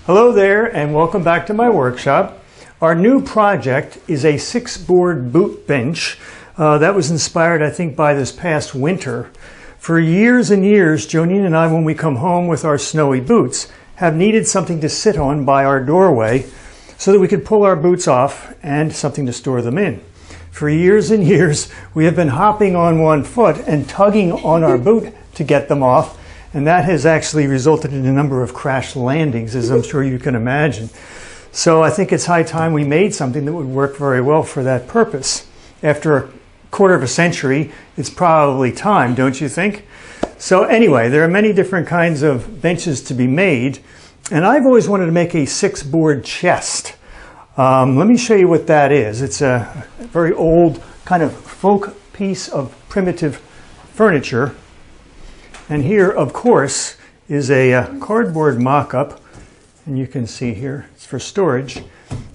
Hello there and welcome back to my workshop. Our new project is a 6-board boot bench that was inspired, I think, by this past winter. For years and years, Jonine and I, when we come home with our snowy boots, have needed something to sit on by our doorway so that we could pull our boots off and something to store them in. For years and years, we have been hopping on one foot and tugging on our boot to get them off, and that has actually resulted in a number of crash landings, as I'm sure you can imagine. So I think it's high time we made something that would work very well for that purpose. After a quarter of a century, it's probably time, don't you think? So anyway, there are many different kinds of benches to be made, and I've always wanted to make a 6-board chest. Let me show you what that is. It's a very old kind of folk piece of primitive furniture. And here, of course, is a cardboard mock-up. And you can see here, it's for storage.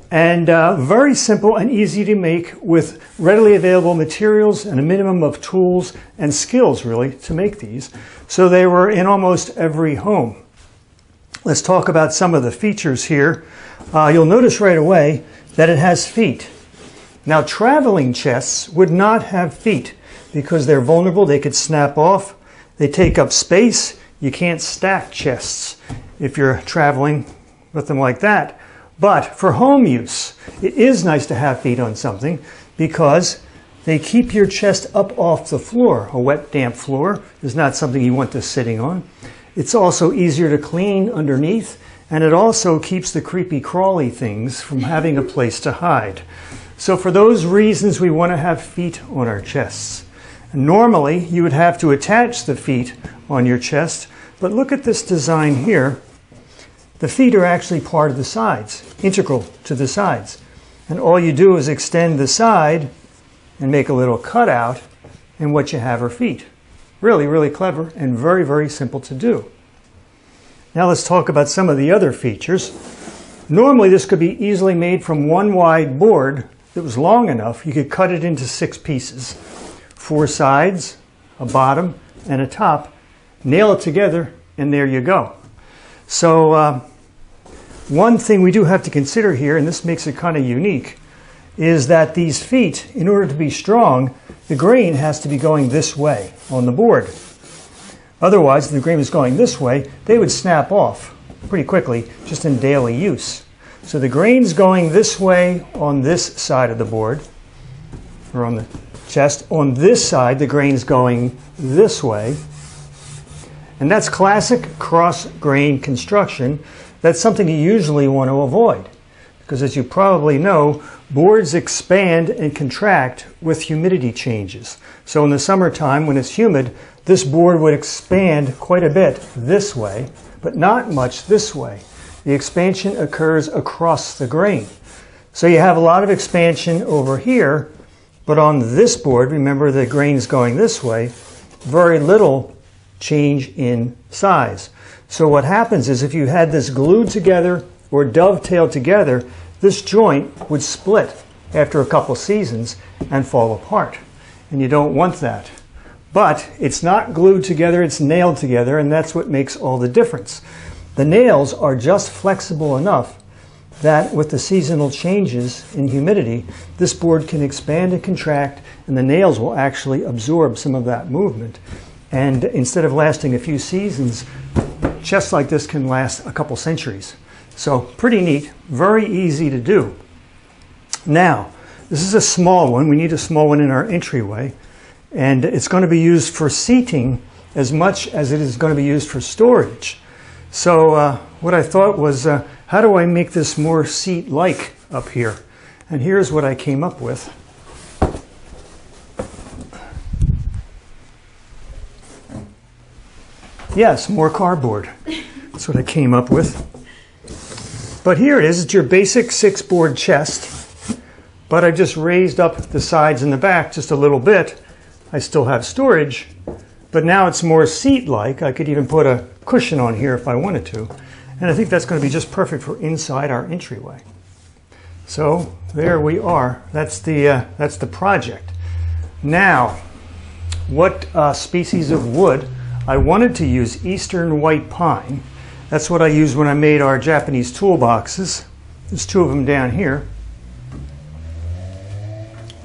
And very simple and easy to make with readily available materials and a minimum of tools and skills, really, to make these. So they were in almost every home. Let's talk about some of the features here. You'll notice right away that it has feet. Now, traveling chests would not have feet because they're vulnerable. They could snap off. They take up space. You can't stack chests if you're traveling with them like that. But for home use, it is nice to have feet on something because they keep your chest up off the floor. A wet, damp floor is not something you want this sitting on. It's also easier to clean underneath, and it also keeps the creepy crawly things from having a place to hide. So for those reasons, we want to have feet on our chests. Normally, you would have to attach the feet on your chest, but look at this design here. The feet are actually part of the sides, integral to the sides. And all you do is extend the side and make a little cutout, and what you have are feet. Really, really clever and very, very simple to do. Now let's talk about some of the other features. Normally this could be easily made from one wide board that was long enough. You could cut it into 6 pieces. 4 sides, a bottom, and a top. Nail it together, and there you go. So one thing we do have to consider here, and this makes it kind of unique, is that these feet, in order to be strong, the grain has to be going this way on the board. Otherwise, if the grain was going this way, they would snap off pretty quickly just in daily use. So the grain's going this way on this side of the board, or on the chest. On this side, the grain's going this way. And that's classic cross-grain construction. That's something you usually want to avoid. Because as you probably know, boards expand and contract with humidity changes. So in the summertime, when it's humid, this board would expand quite a bit this way, but not much this way. The expansion occurs across the grain. So you have a lot of expansion over here, but on this board, remember the grain's going this way, very little change in size. So what happens is if you had this glued together or dovetailed together, this joint would split after a couple seasons and fall apart. And you don't want that. But it's not glued together, it's nailed together, and that's what makes all the difference. The nails are just flexible enough that with the seasonal changes in humidity, this board can expand and contract, and the nails will actually absorb some of that movement. And instead of lasting a few seasons, chests like this can last a couple centuries. So pretty neat, very easy to do. Now, this is a small one. We need a small one in our entryway. And it's going to be used for seating as much as it is going to be used for storage. So what I thought was, how do I make this more seat-like up here? And here's what I came up with. Yes, more cardboard. That's what I came up with. But here it is. It's your basic 6-board chest. But I just raised up the sides and the back just a little bit. I still have storage, but now it's more seat-like. I could even put a cushion on here if I wanted to. And I think that's going to be just perfect for inside our entryway. So there we are. That's the project. Now, what species of wood? I wanted to use eastern white pine That's what I used when I made our Japanese toolboxes. There's two of them down here.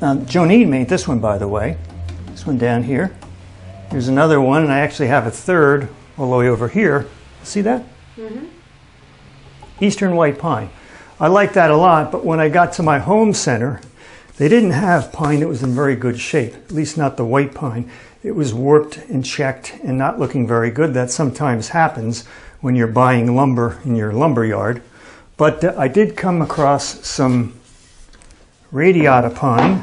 Jonine made this one, by the way. This one down here. Here's another one, and I actually have a third all the way over here. See that? Mm-hmm. Eastern white pine. I like that a lot, but when I got to my home center, they didn't have pine that was in very good shape, at least not the white pine. It was warped and checked and not looking very good. That sometimes happens when you're buying lumber in your lumber yard. But I did come across some radiata pine,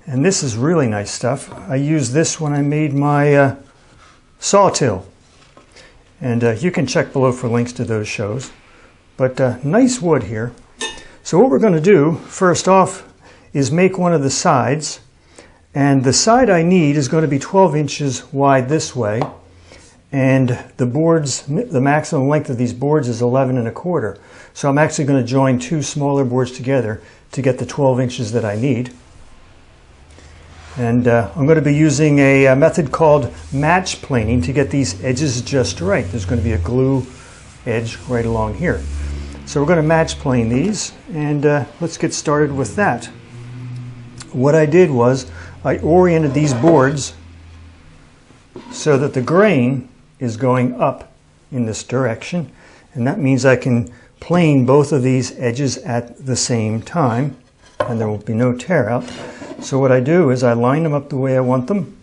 and this is really nice stuff. I used this when I made my sawtill. And you can check below for links to those shows. But nice wood here. So what we're going to do, first off, is make one of the sides. And the side I need is going to be 12 inches wide this way. And the boards, the maximum length of these boards is 11 1/4. So I'm actually going to join two smaller boards together to get the 12 inches that I need. And I'm going to be using a method called match planing to get these edges just right. There's going to be a glue edge right along here. So we're going to match plane these, and let's get started with that. What I did was I oriented these boards so that the grain is going up in this direction, and that means I can plane both of these edges at the same time, and there will be no tear out. So what I do is I line them up the way I want them,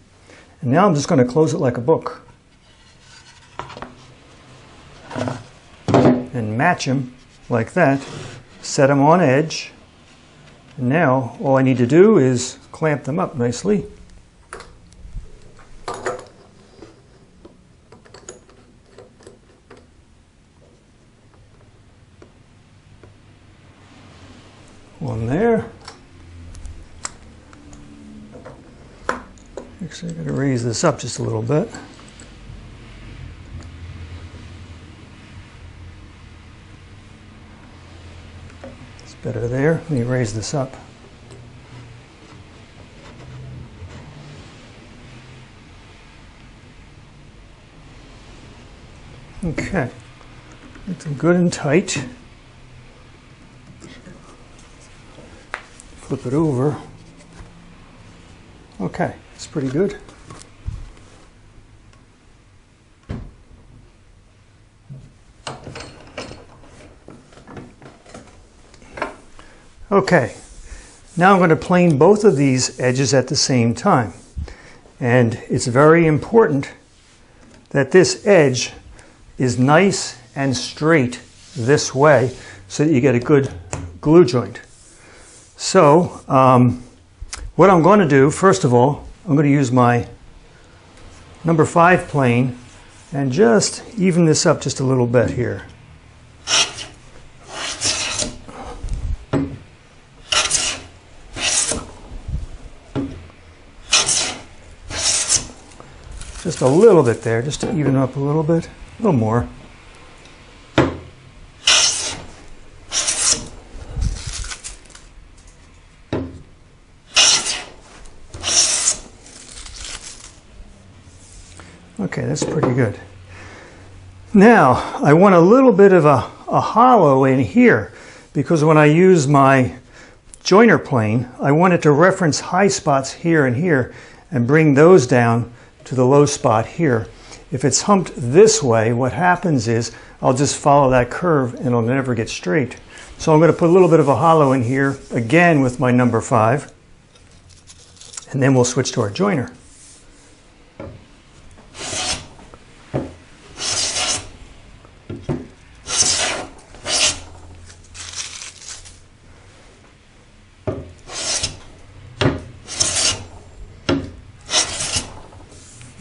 and now I'm just going to close it like a book and match them like that, set them on edge, and now all I need to do is clamp them up nicely. One there. Actually, I'm going to raise this up just a little bit. It's better there. Let me raise this up. Okay. Get them good and tight. Flip it over. Okay, it's pretty good. Okay, now I'm going to plane both of these edges at the same time. And it's very important that this edge is nice and straight this way so that you get a good glue joint. So what I'm going to do, first of all, I'm going to use my number 5 plane and just even this up just a little bit here. Just a little bit there, just to even up a little bit, a little more. Okay, that's pretty good. Now, I want a little bit of a hollow in here because when I use my joiner plane, I want it to reference high spots here and here and bring those down to the low spot here. If it's humped this way, what happens is I'll just follow that curve and it'll never get straight. So I'm going to put a little bit of a hollow in here again with my number 5, and then we'll switch to our joiner.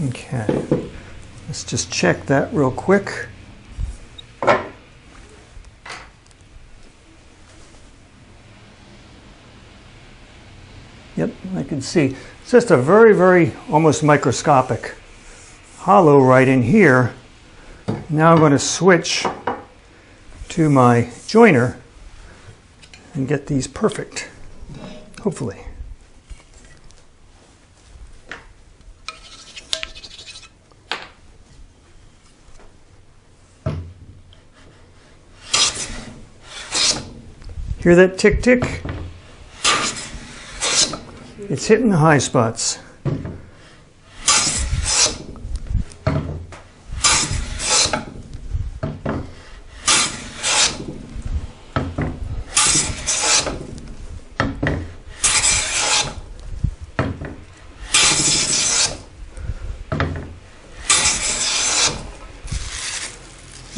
Okay, let's just check that real quick. Yep, I can see. It's just a very, very almost microscopic hollow right in here. Now I'm going to switch to my joiner and get these perfect, hopefully. Hear that tick tick? It's hitting the high spots.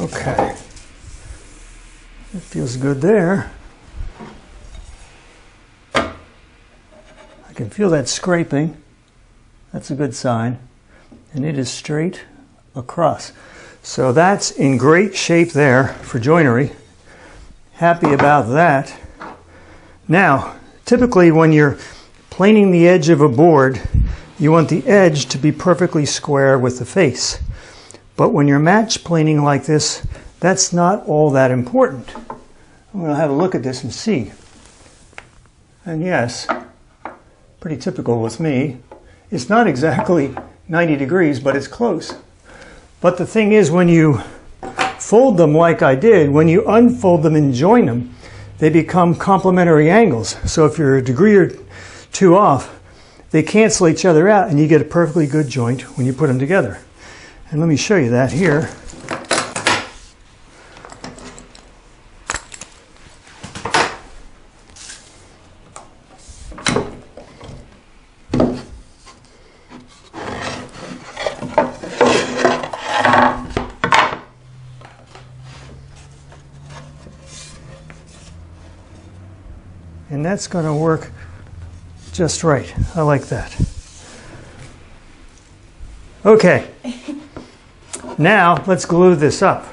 Okay, it feels good there. I can feel that scraping. That's a good sign. And it is straight across. So that's in great shape there for joinery. Happy about that. Now, typically when you're planing the edge of a board, you want the edge to be perfectly square with the face. But when you're match planing like this, that's not all that important. I'm going to have a look at this and see. And yes, pretty typical with me. It's not exactly 90 degrees, but it's close. But the thing is, when you fold them like I did, when you unfold them and join them, they become complementary angles. So if you're a degree or two off, they cancel each other out and you get a perfectly good joint when you put them together. And let me show you that here. And that's going to work just right. I like that. Okay. Now, let's glue this up.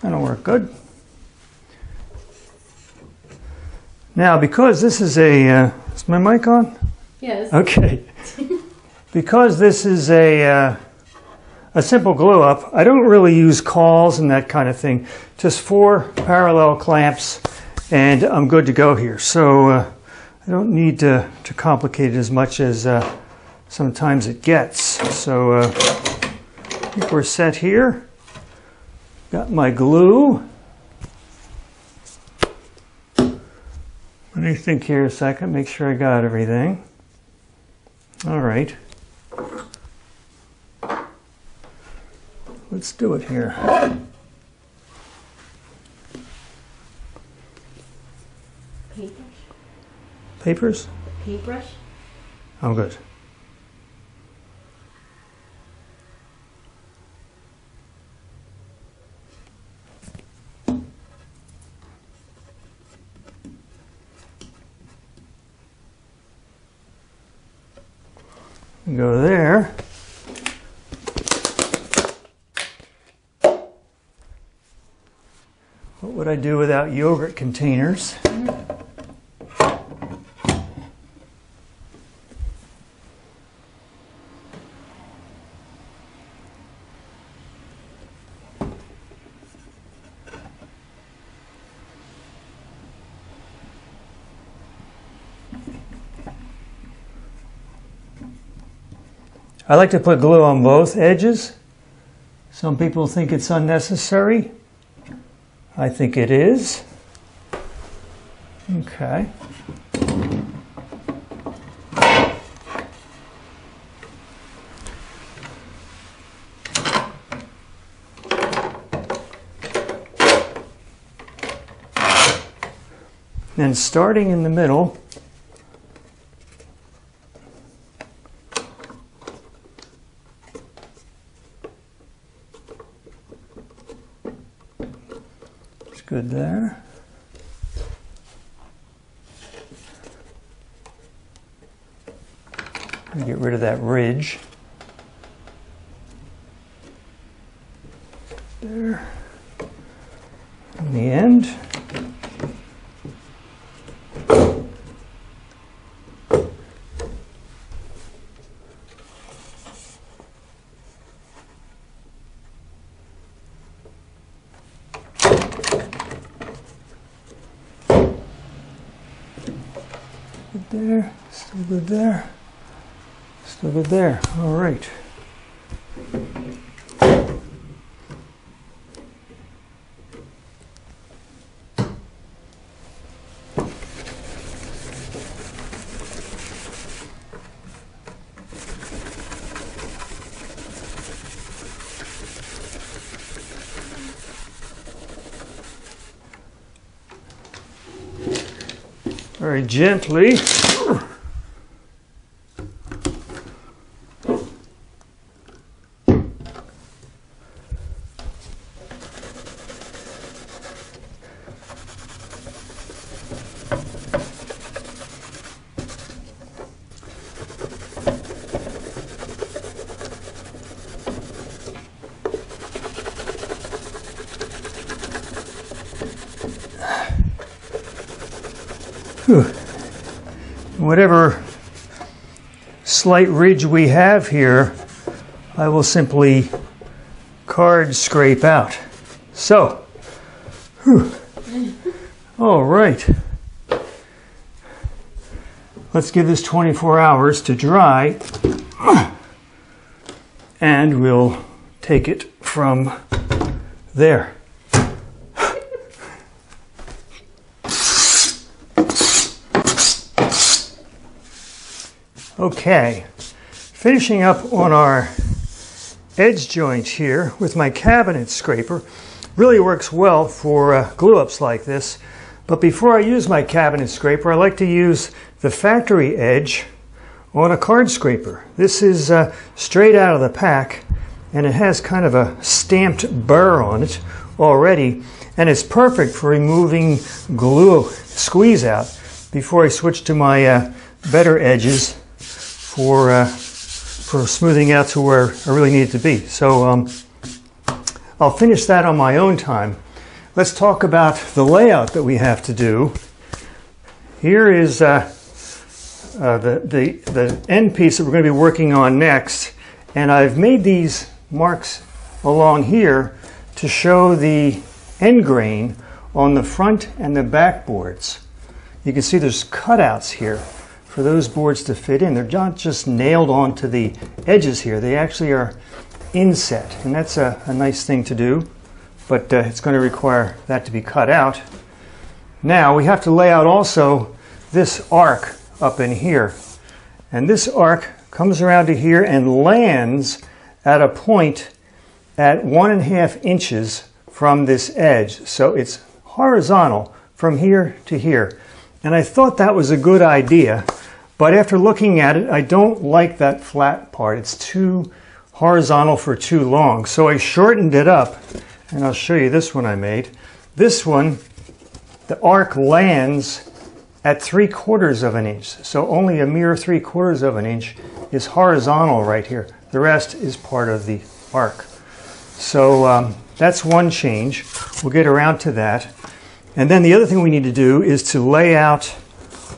That'll work good. Now, because this is a, is my mic on? Yes. Okay. Because this is a simple glue up, I don't really use cauls and that kind of thing. Just 4 parallel clamps and I'm good to go here. So I don't need to complicate it as much as sometimes it gets. So I think we're set here. Got my glue. Let me think here a second, make sure I got everything. All right. Let's do it here. Paintbrush? Papers? Paintbrush? Oh, good. Go there. What would I do without yogurt containers? I like to put glue on both edges. Some people think it's unnecessary. I think it is. Okay. Then starting in the middle, good there. Get rid of that ridge. There. In the end. Good there, still good there, still good there. All right. Very gently. Whatever slight ridge we have here, I will simply card scrape out. So, all right. Let's give this 24 hours to dry, and we'll take it from there. Okay, finishing up on our edge joint here with my cabinet scraper. Really works well for glue-ups like this. But before I use my cabinet scraper, I like to use the factory edge on a card scraper. This is straight out of the pack, and it has kind of a stamped burr on it already, and it's perfect for removing glue squeeze out before I switch to my better edges for smoothing out to where I really need it to be. So I'll finish that on my own time. Let's talk about the layout that we have to do. Here is the end piece that we're going to be working on next, and I've made these marks along here to show the end grain on the front and the back boards. You can see there's cutouts here for those boards to fit in. They're not just nailed onto the edges here. They actually are inset, and that's a nice thing to do, but it's going to require that to be cut out. Now we have to lay out also this arc up in here, and this arc comes around to here and lands at a point at 1.5 inches from this edge. So it's horizontal from here to here. And I thought that was a good idea, but after looking at it, I don't like that flat part. It's too horizontal for too long. So I shortened it up, and I'll show you this one I made. This one, the arc lands at 3/4 of an inch. So only a mere 3/4 of an inch is horizontal right here. The rest is part of the arc. So that's one change. We'll get around to that. And then the other thing we need to do is to lay out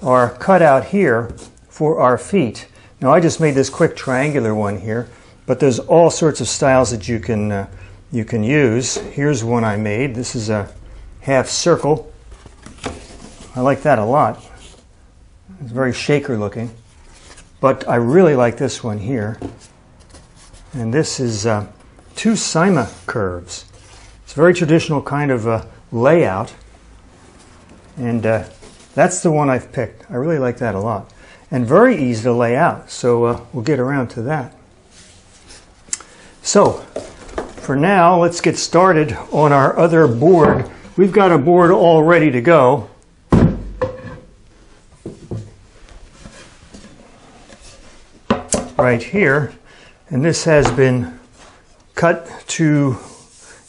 our cutout here for our feet. Now I just made this quick triangular one here, but there's all sorts of styles that you can use. Here's one I made. This is a half circle. I like that a lot. It's very shaker looking, but I really like this one here. And this is 2 cyma curves. It's a very traditional kind of layout, and that's the one I've picked. I really like that a lot, and very easy to lay out, so we'll get around to that. So for now, let's get started on our other board. We've got a board all ready to go. Right here, and this has been cut to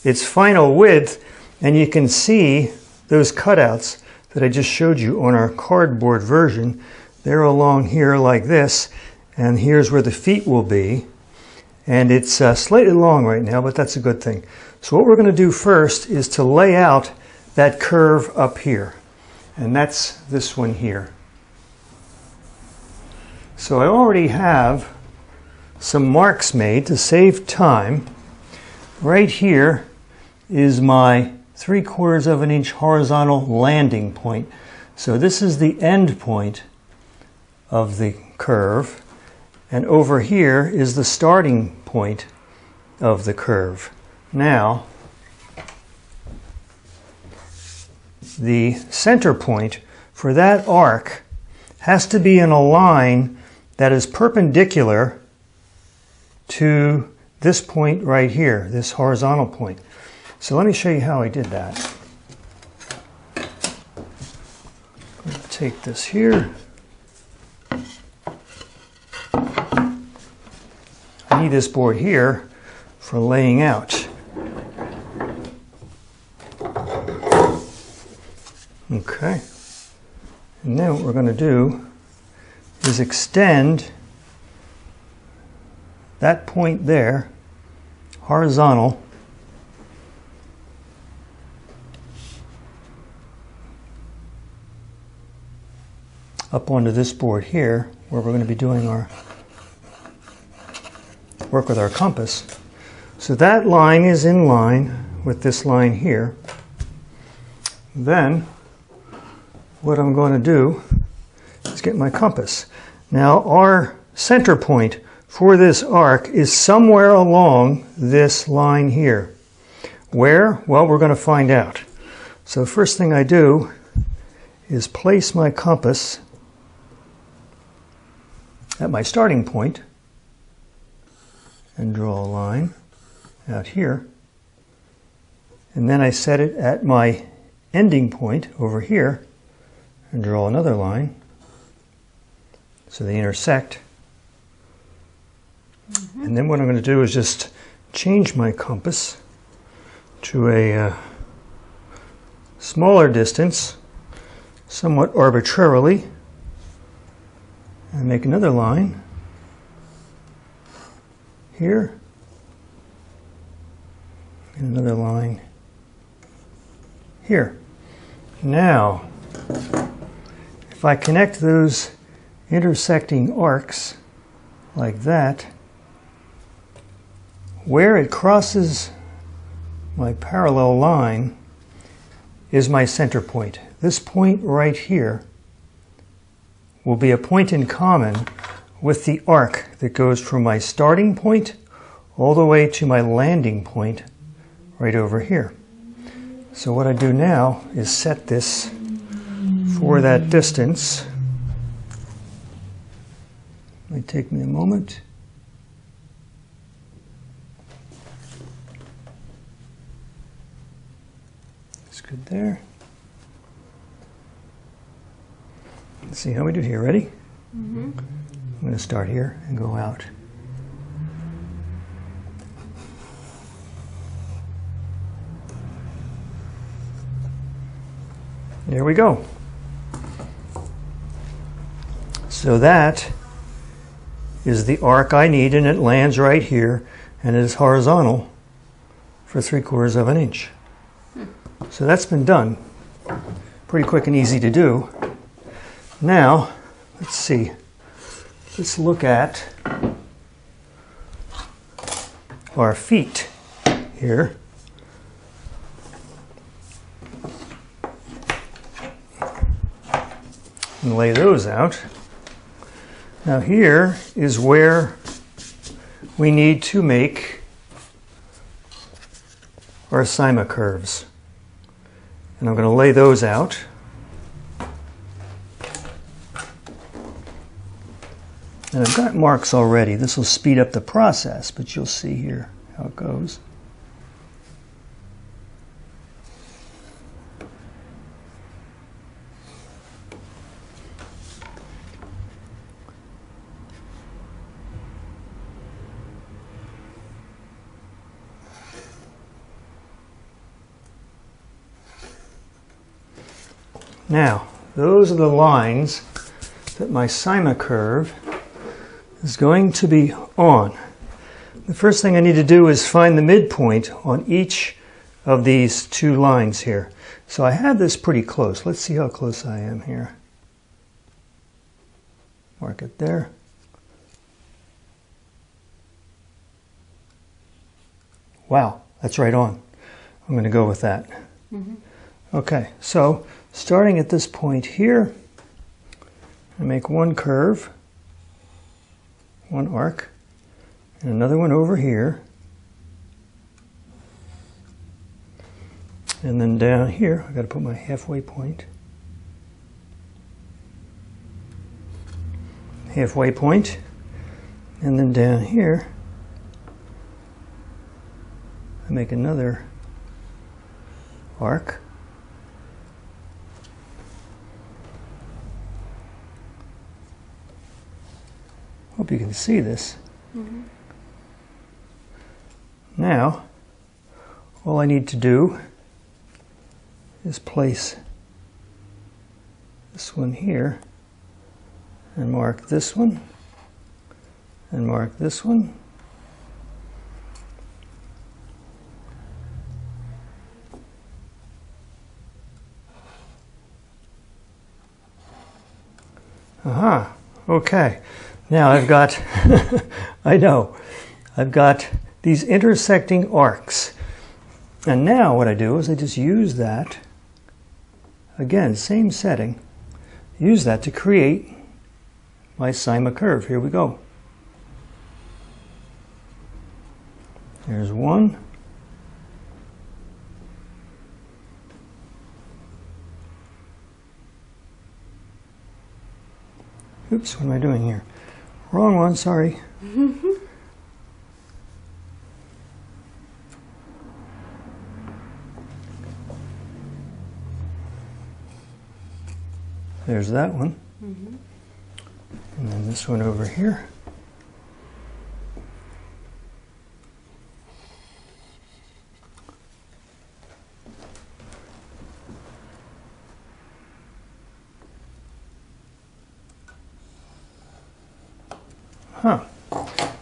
its final width, and you can see those cutouts that I just showed you on our cardboard version. They're along here like this, and here's where the feet will be. And it's slightly long right now, but that's a good thing. So what we're going to do first is to lay out that curve up here. And that's this one here. So I already have some marks made to save time. Right here is my 3/4 of an inch horizontal landing point. So this is the end point of the curve. And over here is the starting point of the curve. Now, the center point for that arc has to be in a line that is perpendicular to this point right here, this horizontal point. So let me show you how I did that. I'm going to take this here. I need this board here for laying out. Okay. And then what we're going to do is extend that point there, horizontal, up onto this board here, where we're going to be doing our work with our compass. So that line is in line with this line here. Then what I'm going to do is get my compass. Now our center point for this arc is somewhere along this line here. Where? Well, we're going to find out. So first thing I do is place my compass at my starting point and draw a line out here. And then I set it at my ending point over here and draw another line so they intersect. And then what I'm going to do is just change my compass to a smaller distance, somewhat arbitrarily, and make another line here, and another line here. Now, if I connect those intersecting arcs like that, where it crosses my parallel line is my center point. This point right here will be a point in common with the arc that goes from my starting point all the way to my landing point right over here. So what I do now is set this for that distance. It might take me a moment. That's good there. Let's see how we do here. Ready? Mm-hmm. I'm going to start here and go out. There we go. So that is the arc I need, and it lands right here, and it is horizontal for 3/4 of an inch. So that's been done. Pretty quick and easy to do. Now, let's see. Let's look at our feet here. And lay those out. Now here is where we need to make our cyma curves. And I'm going to lay those out. And I've got marks already. This will speed up the process, but you'll see here how it goes. Now, those are the lines that my cyma curve is going to be on. The first thing I need to do is find the midpoint on each of these two lines here. So I have this pretty close. Let's see how close I am here. Mark it there. Wow, that's right on. I'm going to go with that. Okay, so starting at this point here, I make one curve, one arc, and another one over here. And then down here, I've got to put my halfway point. Halfway point. And then down here, I make another arc. Hope you can see this. Now, all I need to do is place this one here and mark this one and mark this one. Aha, okay. Now I've got, I know, I've got these intersecting arcs. And now what I do is I just use that, again, same setting, use that to create my Cyma curve. Here we go. There's one. Oops, what am I doing here? Wrong one, sorry. There's that one. And then this one over here.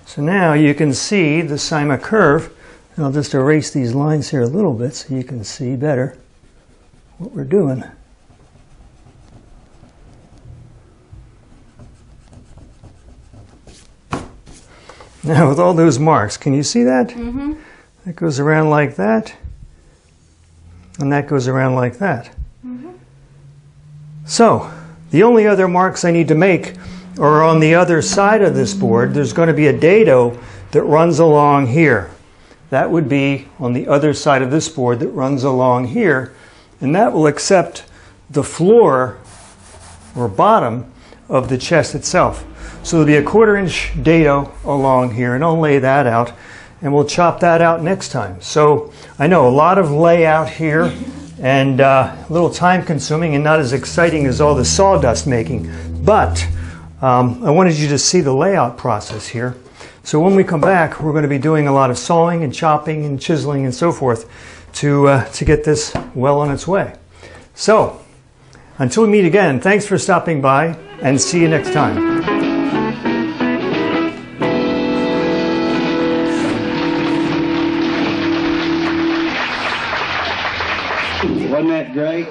So now you can see the Cyma curve, and I'll just erase these lines here a little bit so you can see better what we're doing. Now with all those marks, can you see that? That goes around like that, and that goes around like that. So the only other marks I need to make are on the other side of this board. There's going to be a dado that runs along here. That would be on the other side of this board that runs along here, and that will accept the floor or bottom of the chest itself. So there'll be a 1/4 inch dado along here, and I'll lay that out, and we'll chop that out next time. So I know a lot of layout here, and a little time consuming and not as exciting as all the sawdust making, but I wanted you to see the layout process here. So when we come back, we're going to be doing a lot of sawing and chopping and chiseling and so forth to get this well on its way. So until we meet again, thanks for stopping by, and see you next time. Wasn't that great?